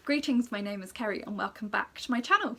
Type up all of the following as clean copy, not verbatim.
Greetings, my name is Kerry and welcome back to my channel.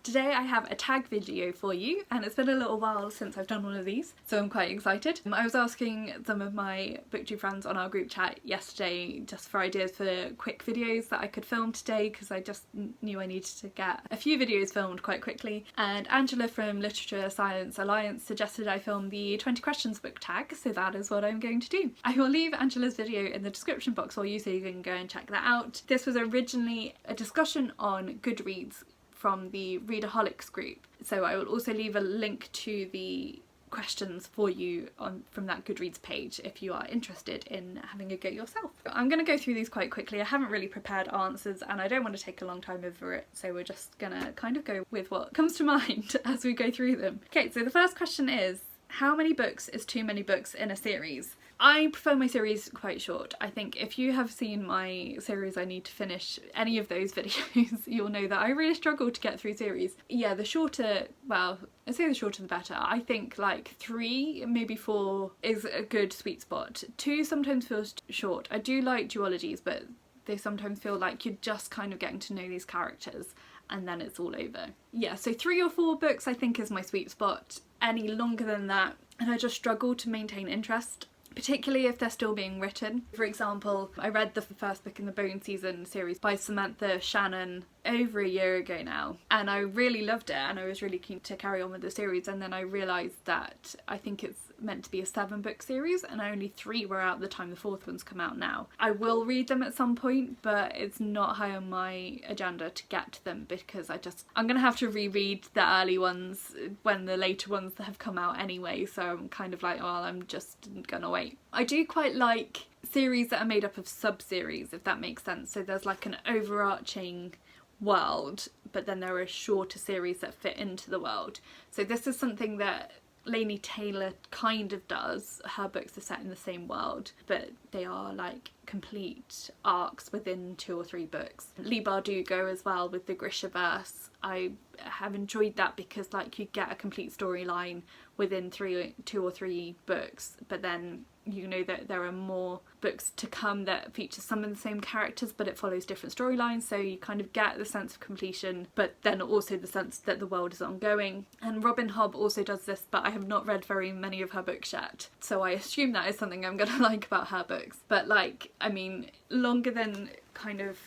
Today I have a tag video for you, and it's been a little while since I've done one of these, so I'm quite excited. I was asking some of my booktube friends on our group chat yesterday just for ideas for quick videos that I could film today, because I just knew I needed to get a few videos filmed quite quickly, and Angela from Literature Science Alliance suggested I film the 20 questions book tag, so that is what I'm going to do. I will leave Angela's video in the description box for you so you can go and check that out. This was originally a discussion on Goodreads from the Readaholics group, so I will also leave a link to the questions for you from that Goodreads page if you are interested in having a go yourself. I'm going to go through these quite quickly. I haven't really prepared answers and I don't want to take a long time over it, so we're just gonna kind of go with what comes to mind as we go through them. Okay, so the first question is, how many books is too many books in a series? I prefer my series quite short. I think if you have seen my series I need to finish any of those videos, you'll know that I really struggle to get through series. Yeah, the shorter, well, I say the shorter the better. I think like 3, maybe 4 is a good sweet spot. 2 sometimes feels short. I do like duologies, but they sometimes feel like you're just kind of getting to know these characters and then it's all over. Yeah, so 3 or 4 books I think is my sweet spot. Any longer than that and I just struggle to maintain interest, particularly if they're still being written. For example, I read the first book in the Bone Season series by Samantha Shannon over a year ago now, and I really loved it and I was really keen to carry on with the series, and then I realised that I think it's meant to be a 7-book series and only 3 were out at the time the 4th one's come out now. I will read them at some point, but it's not high on my agenda to get to them because I'm gonna have to reread the early ones when the later ones have come out anyway, so I'm kind of like, well, I'm just gonna wait. I do quite like series that are made up of sub-series, if that makes sense. So there's like an overarching world, but then there are shorter series that fit into the world. So this is something that Laini Taylor kind of does. Her books are set in the same world, but they are like complete arcs within 2 or 3 books. Leigh Bardugo as well with the Grishaverse. I have enjoyed that because like you get a complete storyline within 2 or 3 books, but then you know that there are more books to come that feature some of the same characters but it follows different storylines, so you kind of get the sense of completion but then also the sense that the world is ongoing. And Robin Hobb also does this, but I have not read very many of her books yet, so I assume that is something I'm gonna like about her books. But like, I mean, longer than kind of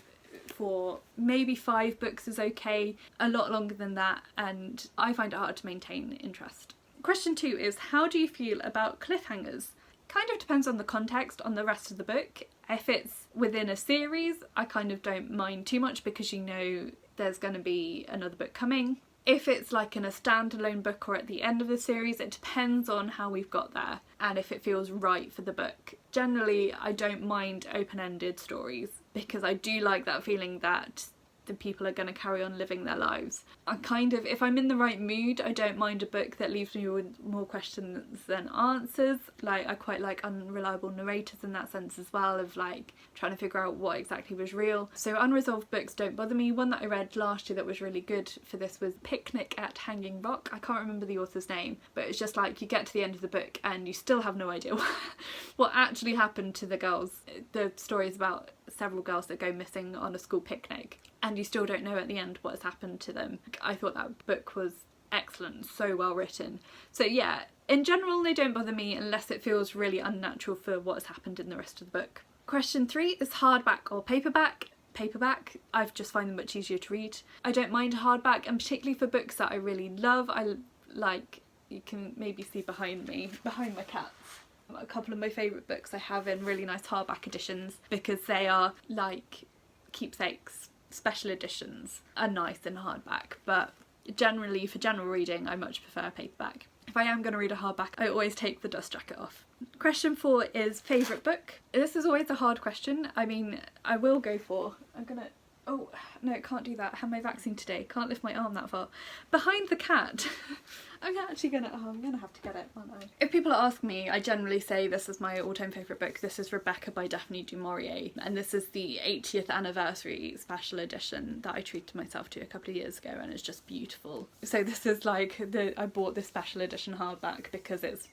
4, maybe 5 books is okay. A lot longer than that and I find it hard to maintain interest. Question 2 is, how do you feel about cliffhangers? Kind of depends on the context, on the rest of the book. If it's within a series, I kind of don't mind too much because you know there's going to be another book coming. If it's like in a standalone book or at the end of the series, it depends on how we've got there and if it feels right for the book. Generally, I don't mind open-ended stories because I do like that feeling that the people are going to carry on living their lives. I kind of, if I'm in the right mood, I don't mind a book that leaves me with more questions than answers. Like, I quite like unreliable narrators in that sense as well, of like trying to figure out what exactly was real. So unresolved books don't bother me. One that I read last year that was really good for this was Picnic at Hanging Rock. I can't remember the author's name, but it's just like you get to the end of the book and you still have no idea what actually happened to the girls. The story is about several girls that go missing on a school picnic and you still don't know at the end what has happened to them. I thought that book was excellent, so well written. So yeah, in general they don't bother me unless it feels really unnatural for what has happened in the rest of the book. Question 3 is hardback or paperback. Paperback, I just find them much easier to read. I don't mind hardback, and particularly for books that I really love. I like, you can maybe see behind me, behind my cats, a couple of my favourite books I have in really nice hardback editions because they are like keepsakes. Special editions are nice in hardback, but generally for general reading I much prefer paperback. If I am going to read a hardback, I always take the dust jacket off. Question 4 is favourite book. This is always a hard question. I mean, I will go for, oh no, can't do that, I had my vaccine today, can't lift my arm that far. Behind the Cat. I'm gonna have to get it, aren't I? If people ask me, I generally say this is my all-time favourite book. This is Rebecca by Daphne du Maurier, and this is the 80th anniversary special edition that I treated myself to a couple of years ago, and it's just beautiful. So this is like, I bought this special edition hardback because it's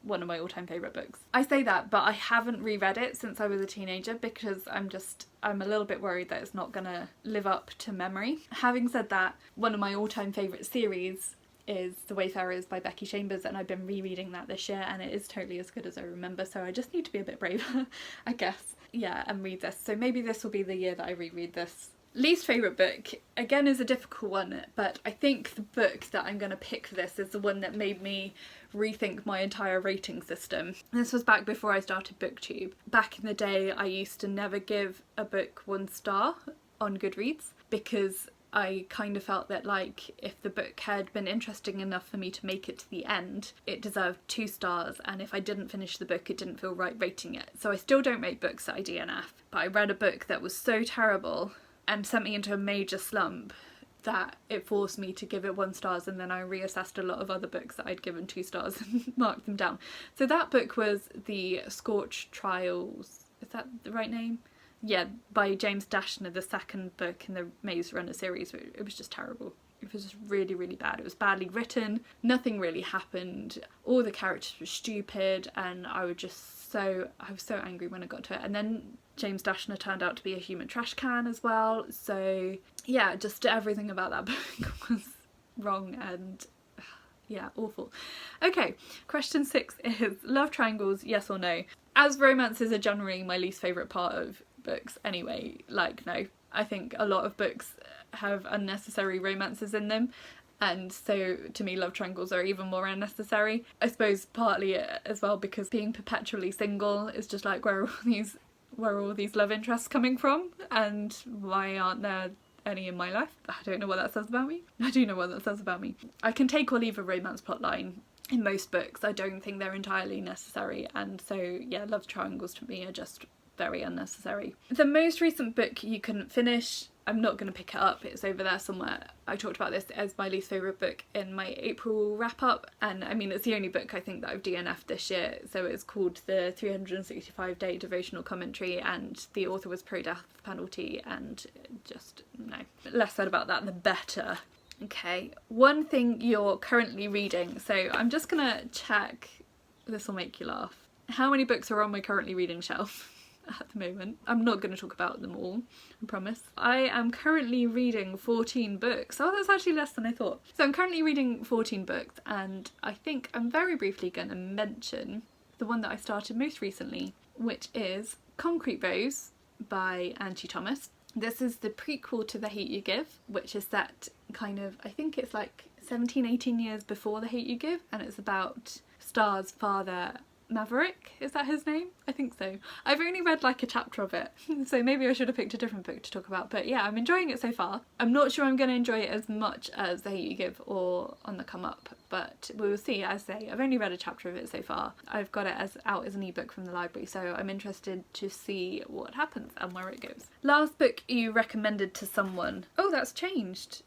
one of my all-time favourite books. I say that, but I haven't reread it since I was a teenager because I'm a little bit worried that it's not gonna live up to memory. Having said that, one of my all-time favourite series is The Wayfarers by Becky Chambers, and I've been rereading that this year and it is totally as good as I remember, so I just need to be a bit braver, I guess. Yeah, and read this. So maybe this will be the year that I reread this. Least favourite book, again, is a difficult one, but I think the book that I'm going to pick for this is the one that made me rethink my entire rating system. This was back before I started BookTube. Back in the day, I used to never give a book 1 star on Goodreads because I kind of felt that, like, if the book had been interesting enough for me to make it to the end, it deserved 2 stars, and if I didn't finish the book, it didn't feel right rating it. So I still don't rate books that I DNF, but I read a book that was so terrible and sent me into a major slump that it forced me to give it 1 star, and then I reassessed a lot of other books that I'd given 2 stars and marked them down. So that book was The Scorch Trials, is that the right name? Yeah, by James Dashner, the second book in the Maze Runner series. It was just terrible. It was just really, really bad. It was badly written, nothing really happened, all the characters were stupid, and I was so angry when I got to it. And then James Dashner turned out to be a human trash can as well, so yeah, just everything about that book was wrong and yeah, awful. Okay, question 6 is love triangles, yes or no? As romances are generally my least favourite part of books anyway, like, no. I think a lot of books have unnecessary romances in them, and so to me love triangles are even more unnecessary. I suppose partly as well because being perpetually single is just like, where are all these love interests coming from, and why aren't there any in my life? I don't know what that says about me. I do know what that says about me. I can take or leave a romance plotline in most books. I don't think they're entirely necessary, and so yeah, love triangles to me are just very unnecessary. The most recent book you couldn't finish, I'm not going to pick it up, it's over there somewhere. I talked about this as my least favourite book in my April wrap up, and I mean it's the only book I think that I've DNF'd this year. So it's called The 365 Day Devotional Commentary, and the author was pro-death penalty, and just no. Less said about that the better. Okay, one thing you're currently reading. So I'm just gonna check, this will make you laugh. How many books are on my currently reading shelf at the moment? I'm not going to talk about them all, I promise. I am currently reading 14 books. Oh, that's actually less than I thought. So I'm currently reading 14 books, and I think I'm very briefly going to mention the one that I started most recently, which is Concrete Rose by Angie Thomas. This is the prequel to The Hate U Give, which is set kind of, I think it's like 17-18 years before The Hate U Give, and it's about Star's father, Maverick, is that his name? I think so. I've only read like a chapter of it, so maybe I should have picked a different book to talk about, but yeah, I'm enjoying it so far. I'm not sure I'm going to enjoy it as much as The Hate U Give or On the Come Up, but we will see. As I say, I've only read a chapter of it so far. I've got it out as an ebook from the library, so I'm interested to see what happens and where it goes. Last book you recommended to someone. Oh, that's changed.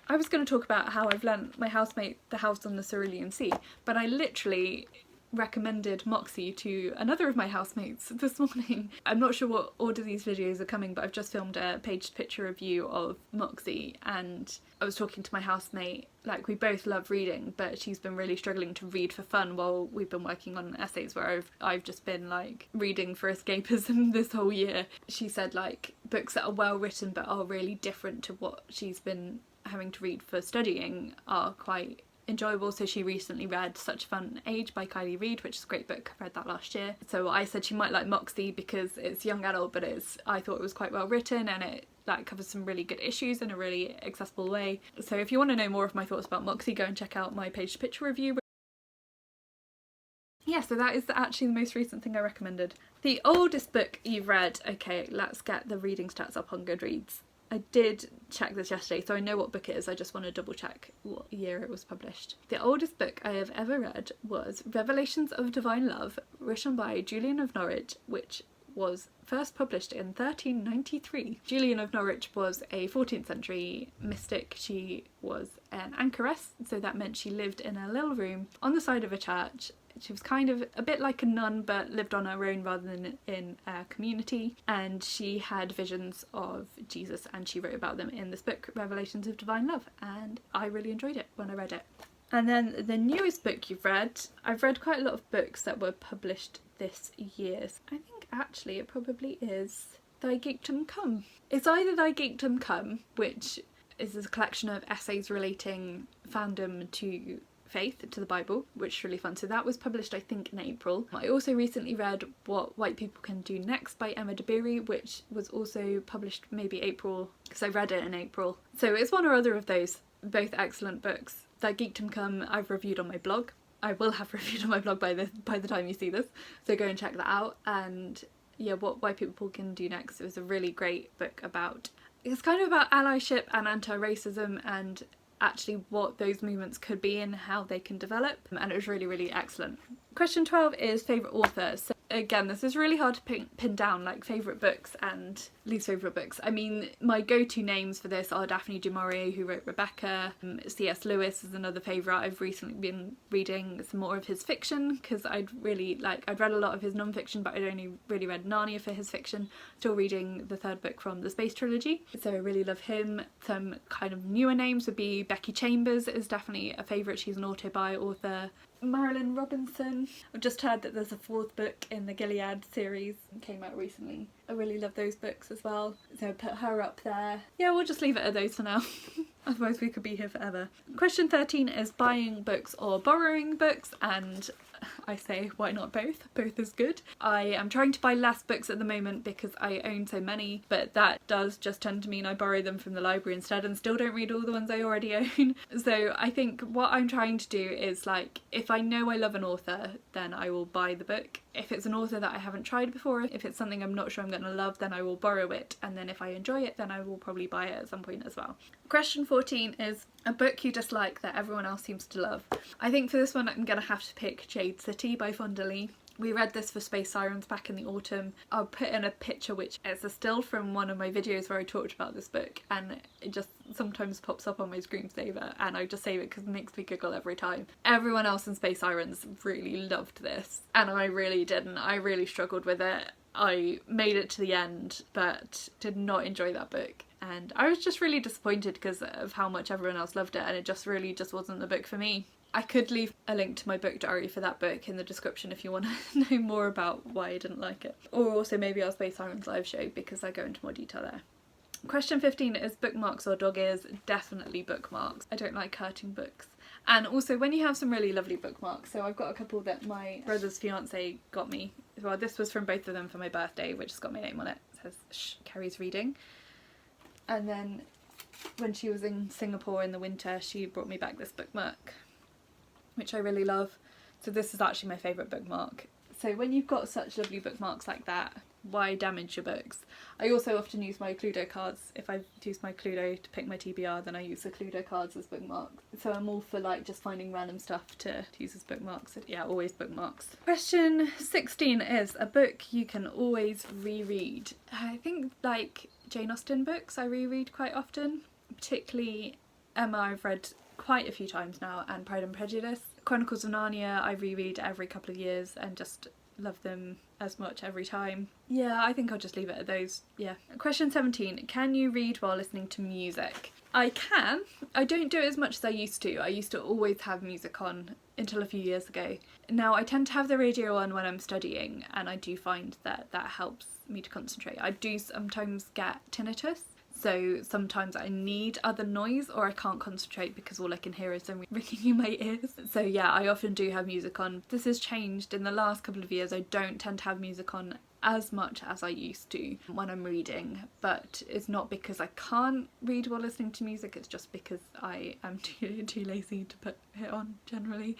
I was going to talk about how I've lent my housemate The House on the Cerulean Sea, but I literally recommended Moxie to another of my housemates this morning. I'm not sure what order these videos are coming, but I've just filmed a page picture review of Moxie, and I was talking to my housemate, like, we both love reading, but she's been really struggling to read for fun while we've been working on essays, where I've just been like reading for escapism this whole year. She said like books that are well written but are really different to what she's been having to read for studying are quite enjoyable. So she recently read Such a Fun Age by Kylie Reid, which is a great book. I read that last year. So I said she might like Moxie because it's young adult, but I thought it was quite well written, and it like covers some really good issues in a really accessible way. So if you want to know more of my thoughts about Moxie, go and check out my page picture review. Yeah, so that is actually the most recent thing I recommended. The oldest book you've read. Okay, let's get the reading stats up on Goodreads. I did check this yesterday, so I know what book it is. I just want to double check what year it was published. The oldest book I have ever read was Revelations of Divine Love, written by Julian of Norwich, which was first published in 1393. Julian of Norwich was a 14th century mystic. She was an anchoress, so that meant she lived in a little room on the side of a church. She was kind of a bit like a nun, but lived on her own rather than in a community, and she had visions of Jesus, and she wrote about them in this book, Revelations of Divine Love, and I really enjoyed it when I read it. And then the newest book you've read. I've read quite a lot of books that were published this year. I think actually it probably is Thy Geekdom Come. It's either Thy Geekdom Come, which is a collection of essays relating fandom to faith, to the Bible, which is really fun. So that was published I think in April. I also recently read What White People Can Do Next by Emma Dabiri, which was also published maybe April, because I read it in April. So it's one or other of those, both excellent books. That Geekdom Come I've reviewed on my blog. I will have reviewed on my blog by the time you see this, so go and check that out. And yeah, What White People Can Do Next, it was a really great book about, it's kind of about allyship and anti-racism and actually what those movements could be and how they can develop, and it was really, really excellent. Question 12 is favourite author. So again, this is really hard to pin down, like favourite books and least favourite books. I mean, my go-to names for this are Daphne du Maurier, who wrote Rebecca. C.S. Lewis is another favourite. I've recently been reading some more of his fiction because I'd read a lot of his non-fiction, but I'd only really read Narnia for his fiction. Still reading the third book from the Space Trilogy, so I really love him. Some kind of newer names would be Becky Chambers is definitely a favourite. She's an auto-bi author. Marilyn Robinson. I've just heard that there's a fourth book in the Gilead series, came out recently. I really love those books as well, so put her up there. Yeah, we'll just leave it at those for now. Otherwise we could be here forever. Question 13 is buying books or borrowing books, and I say why not both? Both is good. I am trying to buy less books at the moment because I own so many, but that does just tend to mean I borrow them from the library instead and still don't read all the ones I already own. So I think what I'm trying to do is, like, if I know I love an author, then I will buy the book. If it's an author that I haven't tried before, if it's something I'm not sure I'm going to love, then I will borrow it, and then if I enjoy it, then I will probably buy it at some point as well. Question 14 is a book you dislike that everyone else seems to love. I think for this one I'm going to have to pick Jade City by Fonda Lee. We read this for Space Sirens back in the autumn. I'll put in a picture, which is a still from one of my videos where I talked about this book, and it just sometimes pops up on my screensaver and I just save it because it makes me giggle every time. Everyone else in Space Sirens really loved this and I really didn't. I really struggled with it. I made it to the end but did not enjoy that book, and I was just really disappointed because of how much everyone else loved it, and it just really wasn't the book for me. I could leave a link to my book diary for that book in the description if you want to know more about why I didn't like it. Or also maybe our Space Sirens live show, because I go into more detail there. Question 15 is bookmarks or dog ears. Definitely bookmarks. I don't like hurting books. And also when you have some really lovely bookmarks, so I've got a couple that my brother's fiance got me. Well, this was from both of them for my birthday, which has got my name on it. It says, "Shh, Carrie's reading." And then when she was in Singapore in the winter, she brought me back this bookmark, which I really love. So this is actually my favourite bookmark. So when you've got such lovely bookmarks like that, why damage your books? I also often use my Cluedo cards. If I use my Cluedo to pick my TBR, then I use the Cluedo cards as bookmarks. So I'm all for like just finding random stuff to use as bookmarks. Yeah, always bookmarks. Question 16 is a book you can always reread. I think like Jane Austen books I reread quite often, particularly Emma I've read quite a few times now, and Pride and Prejudice. Chronicles of Narnia I reread every couple of years and just love them as much every time. Yeah, I think I'll just leave it at those. Yeah. Question 17. Can you read while listening to music? I can. I don't do it as much as I used to. I used to always have music on until a few years ago. Now I tend to have the radio on when I'm studying, and I do find that that helps me to concentrate. I do sometimes get tinnitus, so sometimes I need other noise or I can't concentrate because all I can hear is them ringing in my ears. So yeah, I often do have music on. This has changed in the last couple of years. I don't tend to have music on as much as I used to when I'm reading, but it's not because I can't read while listening to music, it's just because I am too lazy to put it on generally.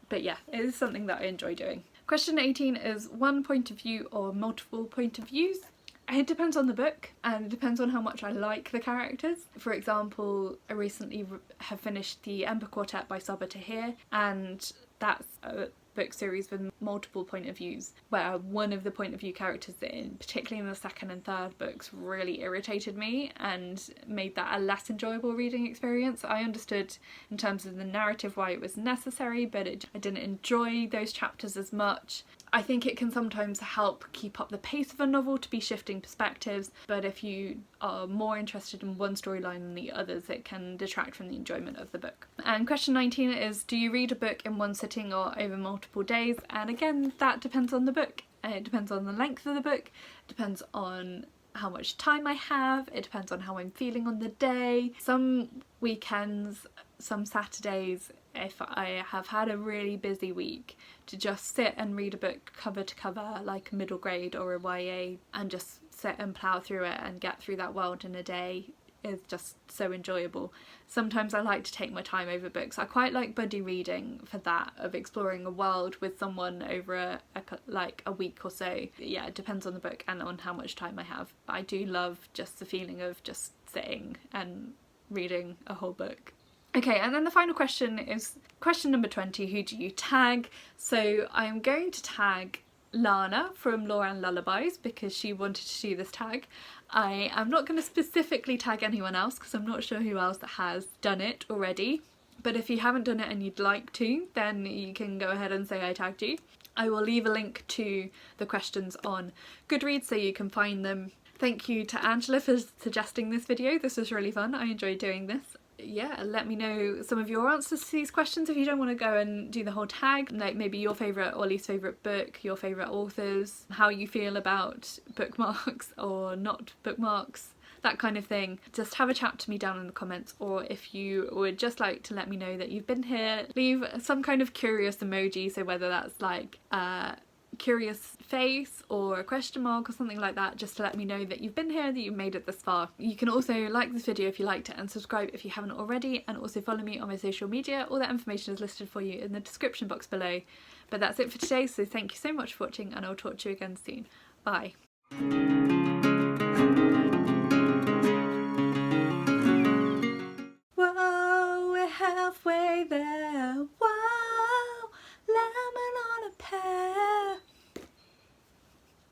But yeah, it is something that I enjoy doing. Question 18 is one point of view or multiple point of views. It depends on the book and it depends on how much I like the characters. For example, I recently have finished the Ember Quartet by Sabaa Tahir, and that's a book series with multiple point of views, where one of the point of view characters particularly in the second and third books, really irritated me and made that a less enjoyable reading experience. I understood in terms of the narrative why it was necessary, but I didn't enjoy those chapters as much. I think it can sometimes help keep up the pace of a novel to be shifting perspectives, but if you are more interested in one storyline than the others, it can detract from the enjoyment of the book. And question 19 is, do you read a book in one sitting or over multiple days? And again, that depends on the book. It depends on the length of the book, it depends on how much time I have, it depends on how I'm feeling on the day. Some weekends, some Saturdays, if I have had a really busy week, to just sit and read a book cover to cover like a middle grade or a YA and just sit and plough through it and get through that world in a day is just so enjoyable. Sometimes I like to take my time over books. I quite like buddy reading for that, of exploring a world with someone over a week or so. Yeah, it depends on the book and on how much time I have. But I do love just the feeling of just sitting and reading a whole book. Okay, and then the final question is question number 20, who do you tag? So I'm going to tag Lana from Loran Lullabies because she wanted to do this tag. I am not going to specifically tag anyone else because I'm not sure who else has done it already, but if you haven't done it and you'd like to, then you can go ahead and say I tagged you. I will leave a link to the questions on Goodreads so you can find them. Thank you to Angela for suggesting this video. This was really fun. I enjoyed doing this. Yeah, let me know some of your answers to these questions if you don't want to go and do the whole tag, like maybe your favourite or least favourite book, your favourite authors, how you feel about bookmarks or not bookmarks, that kind of thing. Just have a chat to me down in the comments, or if you would just like to let me know that you've been here, leave some kind of curious emoji, so whether that's like curious face or a question mark or something like that, just to let me know that you've been here, that you've made it this far. You can also like this video if you liked it and subscribe if you haven't already, and also follow me on my social media. All that information is listed for you in the description box below. But that's it for today, so thank you so much for watching and I'll talk to you again soon. Bye. Whoa, we're halfway there.